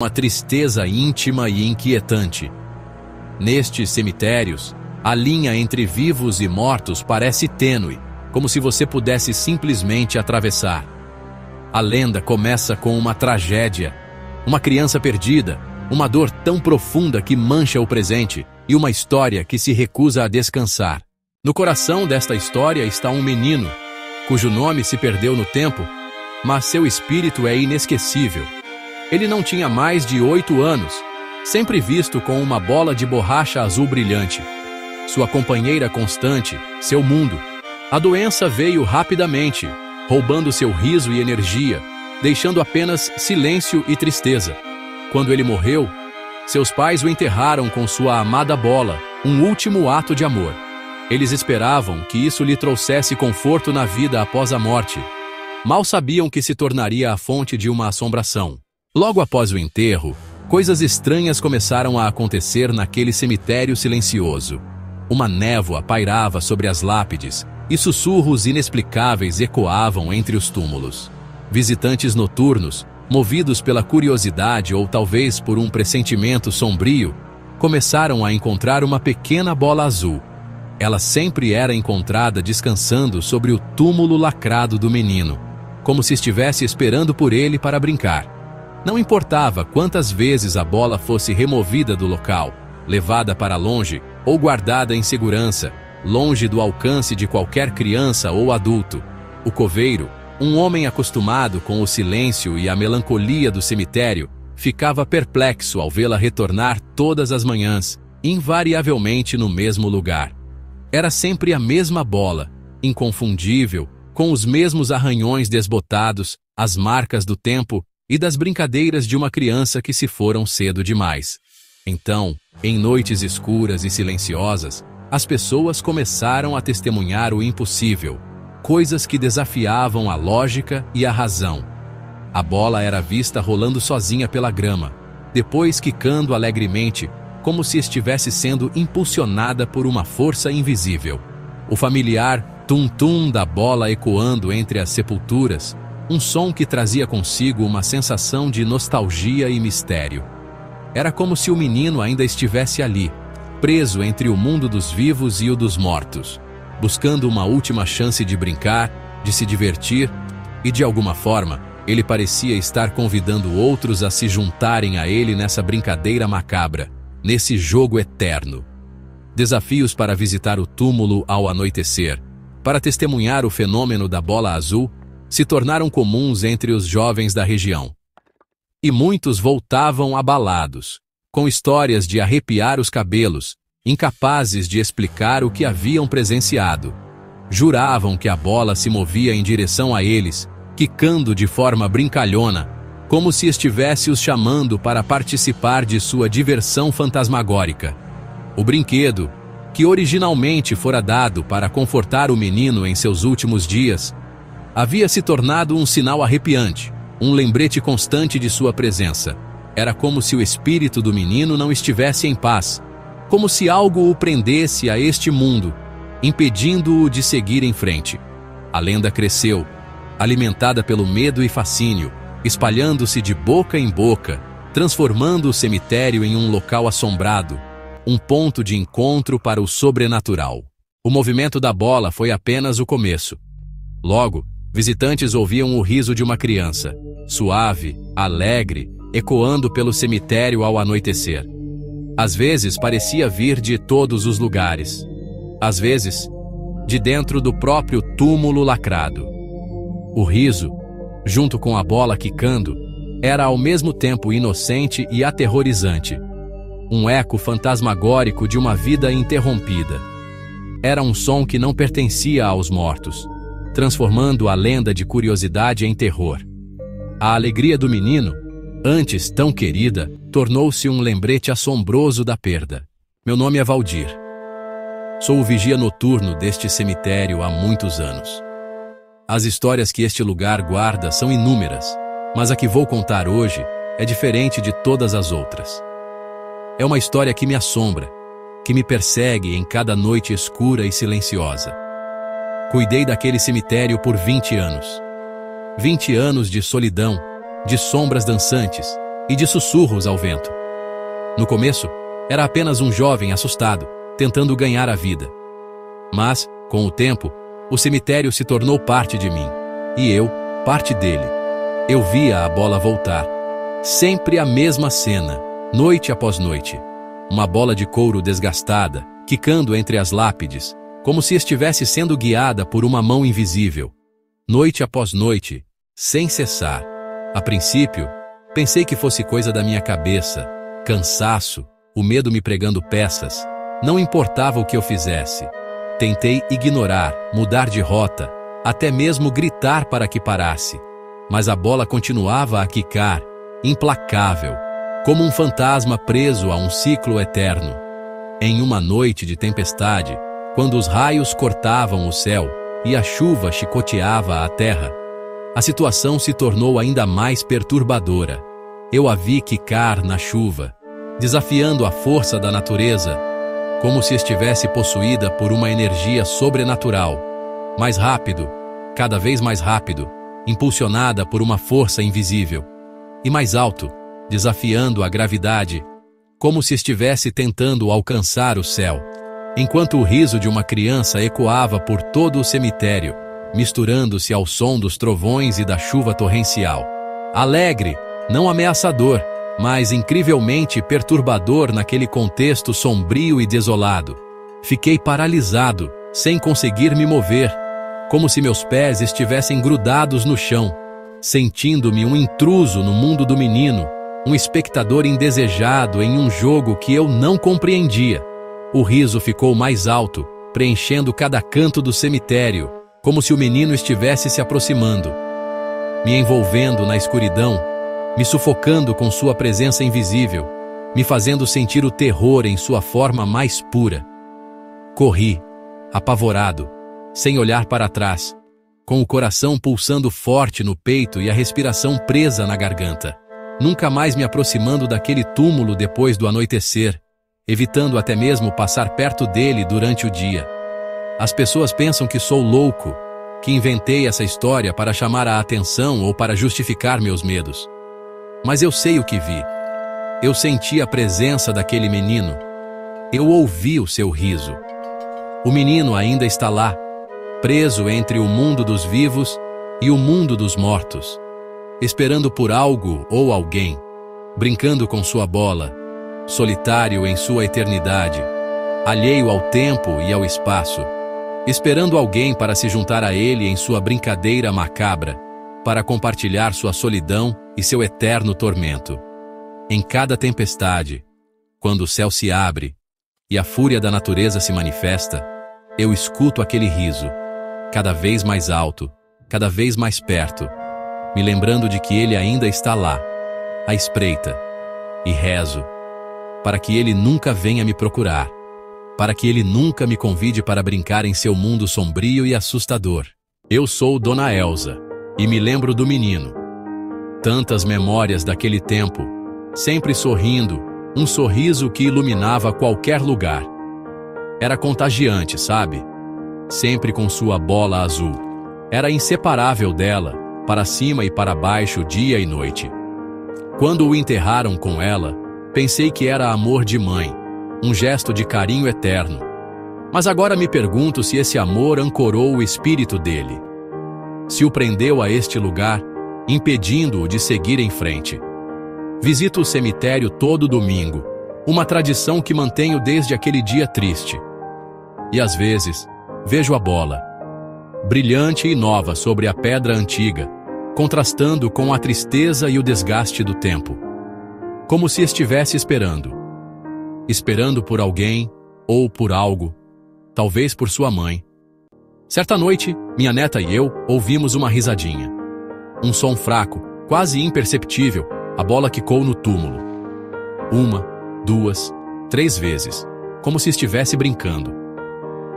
uma tristeza íntima e inquietante. Nestes cemitérios, a linha entre vivos e mortos parece tênue, como se você pudesse simplesmente atravessar. A lenda começa com uma tragédia, uma criança perdida, uma dor tão profunda que mancha o presente e uma história que se recusa a descansar. No coração desta história está um menino, cujo nome se perdeu no tempo, mas seu espírito é inesquecível. Ele não tinha mais de 8 anos, sempre visto com uma bola de borracha azul brilhante. Sua companheira constante, seu mundo. A doença veio rapidamente, roubando seu riso e energia, deixando apenas silêncio e tristeza. Quando ele morreu, seus pais o enterraram com sua amada bola, um último ato de amor. Eles esperavam que isso lhe trouxesse conforto na vida após a morte. Mal sabiam que se tornaria a fonte de uma assombração. Logo após o enterro, coisas estranhas começaram a acontecer naquele cemitério silencioso. Uma névoa pairava sobre as lápides e sussurros inexplicáveis ecoavam entre os túmulos. Visitantes noturnos, movidos pela curiosidade ou talvez por um pressentimento sombrio, começaram a encontrar uma pequena bola azul. Ela sempre era encontrada descansando sobre o túmulo lacrado do menino, como se estivesse esperando por ele para brincar. Não importava quantas vezes a bola fosse removida do local, levada para longe ou guardada em segurança, longe do alcance de qualquer criança ou adulto. O coveiro, um homem acostumado com o silêncio e a melancolia do cemitério, ficava perplexo ao vê-la retornar todas as manhãs, invariavelmente no mesmo lugar. Era sempre a mesma bola, inconfundível, com os mesmos arranhões desbotados, as marcas do tempo e das brincadeiras de uma criança que se foram cedo demais. Então, em noites escuras e silenciosas, as pessoas começaram a testemunhar o impossível, coisas que desafiavam a lógica e a razão. A bola era vista rolando sozinha pela grama, depois quicando alegremente, como se estivesse sendo impulsionada por uma força invisível. O familiar tum-tum da bola ecoando entre as sepulturas, um som que trazia consigo uma sensação de nostalgia e mistério. Era como se o menino ainda estivesse ali, preso entre o mundo dos vivos e o dos mortos, buscando uma última chance de brincar, de se divertir, e de alguma forma, ele parecia estar convidando outros a se juntarem a ele nessa brincadeira macabra, nesse jogo eterno. Desafios para visitar o túmulo ao anoitecer, para testemunhar o fenômeno da bola azul, se tornaram comuns entre os jovens da região. E muitos voltavam abalados, com histórias de arrepiar os cabelos, incapazes de explicar o que haviam presenciado. Juravam que a bola se movia em direção a eles, quicando de forma brincalhona, como se estivesse os chamando para participar de sua diversão fantasmagórica. O brinquedo, que originalmente fora dado para confortar o menino em seus últimos dias, havia se tornado um sinal arrepiante, um lembrete constante de sua presença. Era como se o espírito do menino não estivesse em paz, como se algo o prendesse a este mundo, impedindo-o de seguir em frente. A lenda cresceu, alimentada pelo medo e fascínio, espalhando-se de boca em boca, transformando o cemitério em um local assombrado, um ponto de encontro para o sobrenatural. O movimento da bola foi apenas o começo. Logo, visitantes ouviam o riso de uma criança, suave, alegre, ecoando pelo cemitério ao anoitecer. Às vezes parecia vir de todos os lugares. Às vezes, de dentro do próprio túmulo lacrado. O riso, junto com a bola quicando, era ao mesmo tempo inocente e aterrorizante. Um eco fantasmagórico de uma vida interrompida. Era um som que não pertencia aos mortos, transformando a lenda de curiosidade em terror. A alegria do menino, antes tão querida, tornou-se um lembrete assombroso da perda. Meu nome é Valdir. Sou o vigia noturno deste cemitério há muitos anos. As histórias que este lugar guarda são inúmeras, mas a que vou contar hoje é diferente de todas as outras. É uma história que me assombra, que me persegue em cada noite escura e silenciosa. Cuidei daquele cemitério por 20 anos. 20 anos de solidão, de sombras dançantes, e de sussurros ao vento. No começo, era apenas um jovem assustado, tentando ganhar a vida. Mas, com o tempo, o cemitério se tornou parte de mim, e eu, parte dele. Eu via a bola voltar. Sempre a mesma cena, noite após noite. Uma bola de couro desgastada, quicando entre as lápides, como se estivesse sendo guiada por uma mão invisível. Noite após noite, sem cessar. A princípio, pensei que fosse coisa da minha cabeça, cansaço, o medo me pregando peças. Não importava o que eu fizesse. Tentei ignorar, mudar de rota, até mesmo gritar para que parasse. Mas a bola continuava a quicar, implacável, como um fantasma preso a um ciclo eterno. Em uma noite de tempestade, quando os raios cortavam o céu e a chuva chicoteava a terra, a situação se tornou ainda mais perturbadora. Eu a vi quicar na chuva, desafiando a força da natureza, como se estivesse possuída por uma energia sobrenatural, mais rápido, cada vez mais rápido, impulsionada por uma força invisível, e mais alto, desafiando a gravidade, como se estivesse tentando alcançar o céu, enquanto o riso de uma criança ecoava por todo o cemitério, misturando-se ao som dos trovões e da chuva torrencial. Alegre, não ameaçador, mas incrivelmente perturbador naquele contexto sombrio e desolado. Fiquei paralisado, sem conseguir me mover, como se meus pés estivessem grudados no chão, sentindo-me um intruso no mundo do menino, um espectador indesejado em um jogo que eu não compreendia. O riso ficou mais alto, preenchendo cada canto do cemitério, como se o menino estivesse se aproximando, me envolvendo na escuridão, me sufocando com sua presença invisível, me fazendo sentir o terror em sua forma mais pura. Corri, apavorado, sem olhar para trás, com o coração pulsando forte no peito e a respiração presa na garganta, nunca mais me aproximando daquele túmulo depois do anoitecer, evitando até mesmo passar perto dele durante o dia. As pessoas pensam que sou louco, que inventei essa história para chamar a atenção ou para justificar meus medos. Mas eu sei o que vi. Eu senti a presença daquele menino. Eu ouvi o seu riso. O menino ainda está lá, preso entre o mundo dos vivos e o mundo dos mortos, esperando por algo ou alguém, brincando com sua bola, solitário em sua eternidade, alheio ao tempo e ao espaço, esperando alguém para se juntar a ele em sua brincadeira macabra, para compartilhar sua solidão e seu eterno tormento. Em cada tempestade, quando o céu se abre e a fúria da natureza se manifesta, eu escuto aquele riso, cada vez mais alto, cada vez mais perto, me lembrando de que ele ainda está lá, à espreita, e rezo, para que ele nunca venha me procurar, para que ele nunca me convide para brincar em seu mundo sombrio e assustador. Eu sou Dona Elsa, e me lembro do menino. Tantas memórias daquele tempo, sempre sorrindo, um sorriso que iluminava qualquer lugar. Era contagiante, sabe? Sempre com sua bola azul. Era inseparável dela, para cima e para baixo, dia e noite. Quando o enterraram com ela, pensei que era amor de mãe, um gesto de carinho eterno. Mas agora me pergunto se esse amor ancorou o espírito dele, se o prendeu a este lugar, impedindo-o de seguir em frente. Visito o cemitério todo domingo, uma tradição que mantenho desde aquele dia triste. E às vezes, vejo a bola, brilhante e nova sobre a pedra antiga, contrastando com a tristeza e o desgaste do tempo. Como se estivesse esperando por alguém ou por algo, talvez por sua mãe. Certa noite, minha neta e eu ouvimos uma risadinha. Um som fraco, quase imperceptível, a bola quicou no túmulo. 1, 2, 3 vezes, como se estivesse brincando.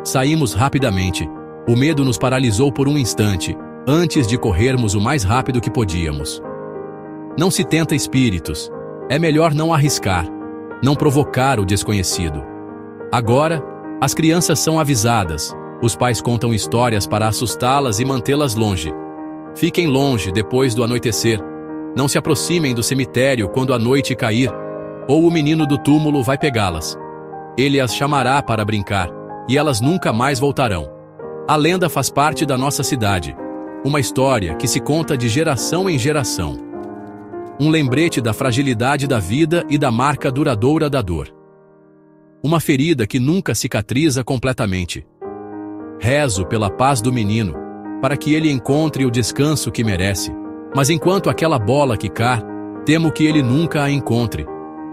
Saímos rapidamente. O medo nos paralisou por um instante, antes de corrermos o mais rápido que podíamos. Não se tenta espíritos. É melhor não arriscar, não provocar o desconhecido. Agora, as crianças são avisadas. Os pais contam histórias para assustá-las e mantê-las longe. Fiquem longe depois do anoitecer. Não se aproximem do cemitério quando a noite cair, ou o menino do túmulo vai pegá-las. Ele as chamará para brincar, e elas nunca mais voltarão. A lenda faz parte da nossa cidade, uma história que se conta de geração em geração. Um lembrete da fragilidade da vida e da marca duradoura da dor. Uma ferida que nunca cicatriza completamente. Rezo pela paz do menino, para que ele encontre o descanso que merece. Mas enquanto aquela bola quicar, temo que ele nunca a encontre,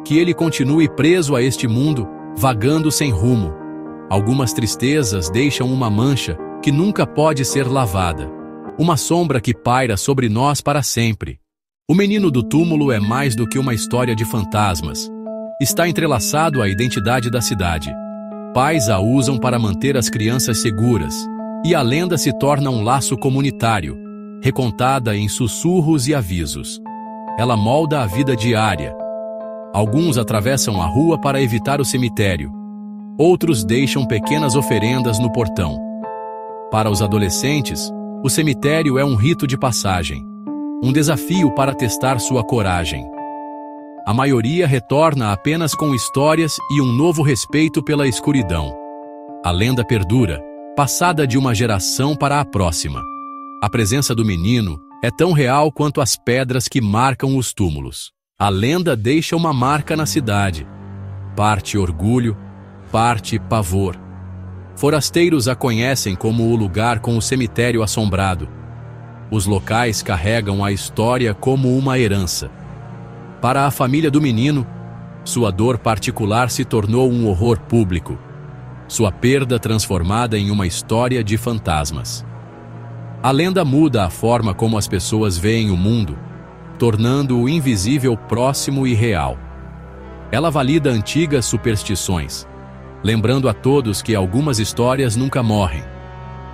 que ele continue preso a este mundo, vagando sem rumo. Algumas tristezas deixam uma mancha que nunca pode ser lavada. Uma sombra que paira sobre nós para sempre. O menino do túmulo é mais do que uma história de fantasmas. Está entrelaçado à identidade da cidade. Pais a usam para manter as crianças seguras, e a lenda se torna um laço comunitário, recontada em sussurros e avisos. Ela molda a vida diária. Alguns atravessam a rua para evitar o cemitério. Outros deixam pequenas oferendas no portão. Para os adolescentes, o cemitério é um rito de passagem, um desafio para testar sua coragem. A maioria retorna apenas com histórias e um novo respeito pela escuridão. A lenda perdura, passada de uma geração para a próxima. A presença do menino é tão real quanto as pedras que marcam os túmulos. A lenda deixa uma marca na cidade. Parte orgulho, parte pavor. Forasteiros a conhecem como o lugar com o cemitério assombrado. Os locais carregam a história como uma herança. Para a família do menino, sua dor particular se tornou um horror público. Sua perda transformada em uma história de fantasmas. A lenda muda a forma como as pessoas veem o mundo, tornando o invisível próximo e real. Ela valida antigas superstições, lembrando a todos que algumas histórias nunca morrem.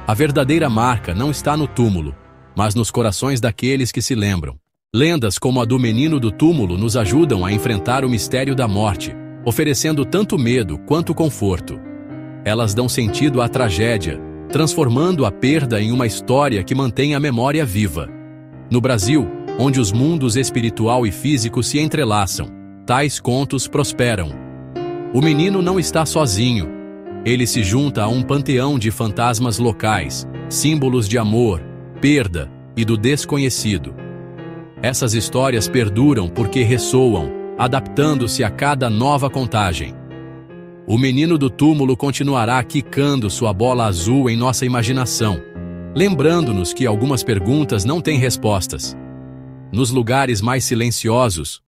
A verdadeira marca não está no túmulo, mas nos corações daqueles que se lembram. Lendas como a do menino do túmulo nos ajudam a enfrentar o mistério da morte, oferecendo tanto medo quanto conforto. Elas dão sentido à tragédia, transformando a perda em uma história que mantém a memória viva. No Brasil, onde os mundos espiritual e físico se entrelaçam, tais contos prosperam. O menino não está sozinho. Ele se junta a um panteão de fantasmas locais, símbolos de amor, perda e do desconhecido. Essas histórias perduram porque ressoam, adaptando-se a cada nova contagem. O menino do túmulo continuará quicando sua bola azul em nossa imaginação, lembrando-nos que algumas perguntas não têm respostas. Nos lugares mais silenciosos,